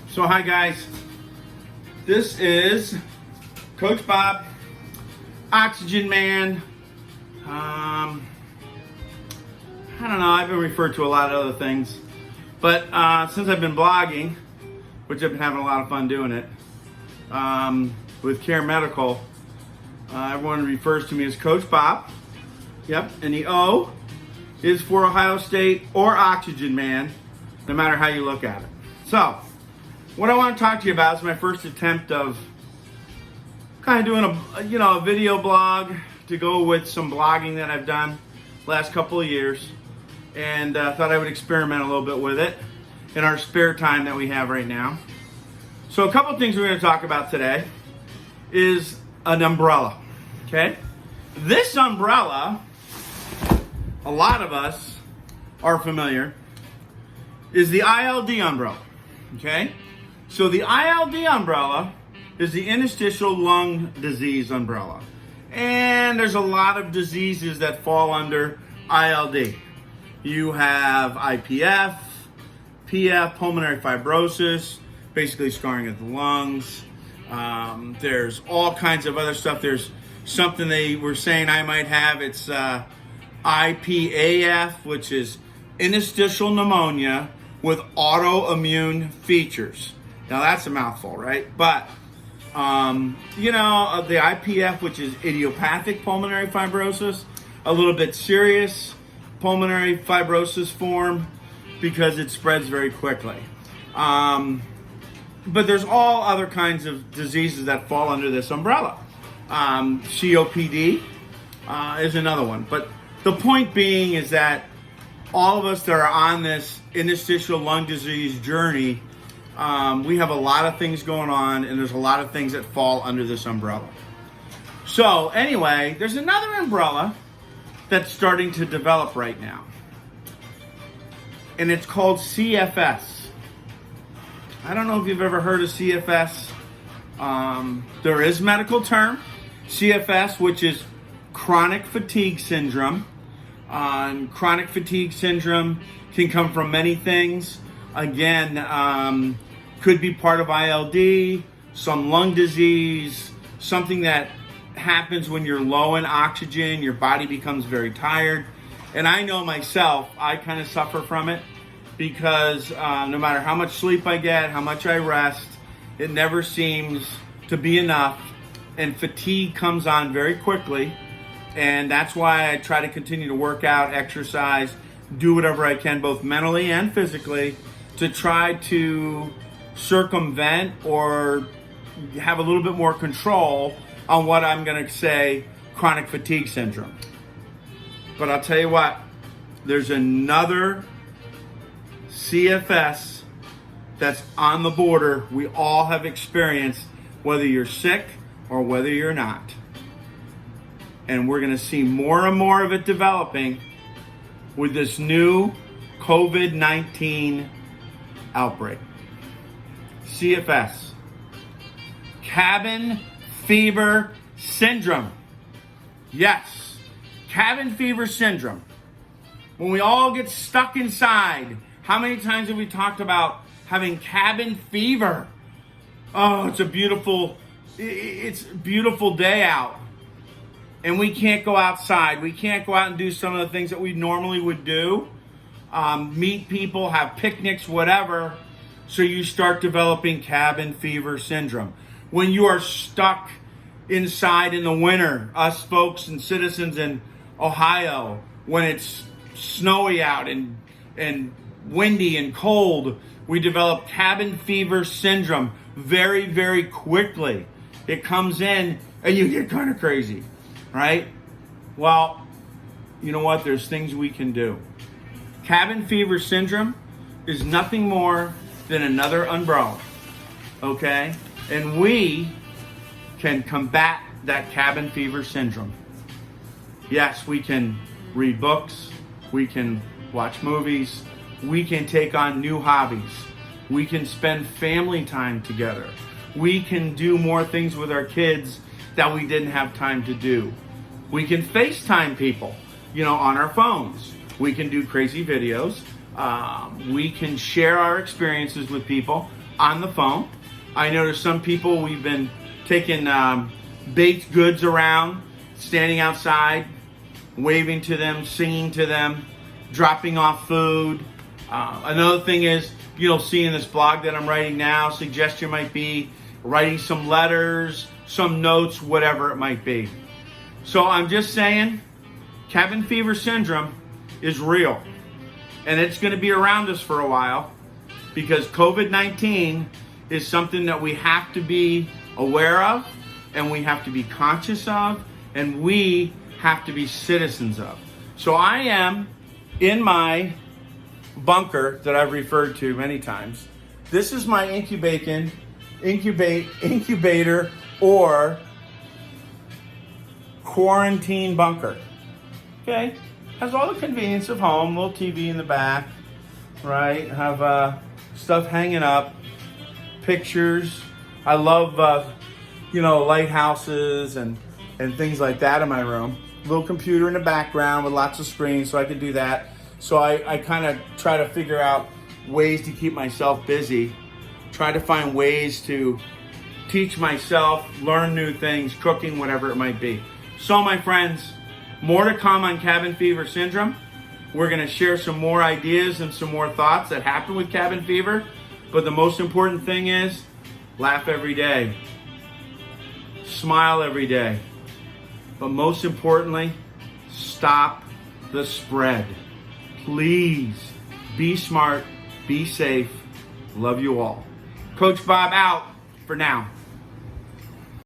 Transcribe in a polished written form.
So hi guys, this is Coach Bob, Oxygen Man. I don't know, I've been referred to a lot of other things, but since I've been blogging, which I've been having a lot of fun doing it, with Care Medical, everyone refers to me as Coach Bob. Yep, and the O is for Ohio State or Oxygen Man, no matter how you look at it. So, what I want to talk to you about is my first attempt of kind of doing a video blog to go with some blogging that I've done last couple of years, and thought I would experiment a little bit with it in our spare time that we have right now. So a couple of things we're going to talk about today is an umbrella. Okay, this umbrella, a lot of us are familiar, is the ILD umbrella. Okay, so the ILD umbrella is the interstitial lung disease umbrella. And there's a lot of diseases that fall under ILD. You have IPF, PF, pulmonary fibrosis, basically scarring of the lungs. There's all kinds of other stuff. There's something they were saying I might have. It's IPAF, which is interstitial pneumonia with autoimmune features. Now that's a mouthful, right? But the IPF, which is idiopathic pulmonary fibrosis, a little bit serious pulmonary fibrosis form because it spreads very quickly. But there's all other kinds of diseases that fall under this umbrella. COPD is another one. But the point being is that all of us that are on this interstitial lung disease journey, we have a lot of things going on, and there's a lot of things that fall under this umbrella. So anyway, there's another umbrella that's starting to develop right now, and it's called CFS. I don't know if you've ever heard of CFS. There is a medical term, CFS, which is chronic fatigue syndrome. Chronic fatigue syndrome can come from many things. Again, could be part of ILD, some lung disease, something that happens when you're low in oxygen, your body becomes very tired. And I know myself, I kind of suffer from it because no matter how much sleep I get, how much I rest, it never seems to be enough, and fatigue comes on very quickly. And that's why I try to continue to work out, exercise, do whatever I can, both mentally and physically, to try to circumvent or have a little bit more control on what I'm going to say chronic fatigue syndrome. But I'll tell you what, there's another CFS that's on the border we all have experienced, whether you're sick or whether you're not. And we're going to see more and more of it developing with this new COVID-19 outbreak. CFS, cabin fever syndrome. Yes, cabin fever syndrome. When we all get stuck inside, how many times have we talked about having cabin fever? Oh, it's a beautiful day out, and we can't go outside. We can't go out and do some of the things that we normally would do. Meet people, have picnics, whatever. So you start developing cabin fever syndrome. When you are stuck inside in the winter, us folks and citizens in Ohio, when it's snowy out and windy and cold, we develop cabin fever syndrome very, very quickly. It comes in and you get kind of crazy, right? Well, you know what? There's things we can do. Cabin fever syndrome is nothing more than another umbrella, okay? And we can combat that cabin fever syndrome. Yes, we can read books, we can watch movies, we can take on new hobbies, we can spend family time together, we can do more things with our kids that we didn't have time to do. We can FaceTime people, on our phones. We can do crazy videos. We can share our experiences with people on the phone. I know there's some people we've been taking baked goods around, standing outside, waving to them, singing to them, dropping off food. Another thing is, you'll see in this blog that I'm writing now, suggestion might be writing some letters, some notes, whatever it might be. So I'm just saying, cabin fever syndrome is real. And it's going to be around us for a while, because COVID-19 is something that we have to be aware of, and we have to be conscious of, and we have to be citizens of. So I am in my bunker that I've referred to many times. This is my incubator or quarantine bunker. Okay, has all the convenience of home, little TV in the back, right? Have stuff hanging up, pictures. I love lighthouses and things like that in my room. Little computer in the background with lots of screens, so I can do that. So I kind of try to figure out ways to keep myself busy, try to find ways to teach myself, learn new things, cooking, whatever it might be. So my friends, more to come on cabin fever syndrome. We're going to share some more ideas and some more thoughts that happen with cabin fever. But the most important thing is, laugh every day, smile every day. But most importantly, stop the spread. Please be smart, be safe. Love you all. Coach Bob out for now.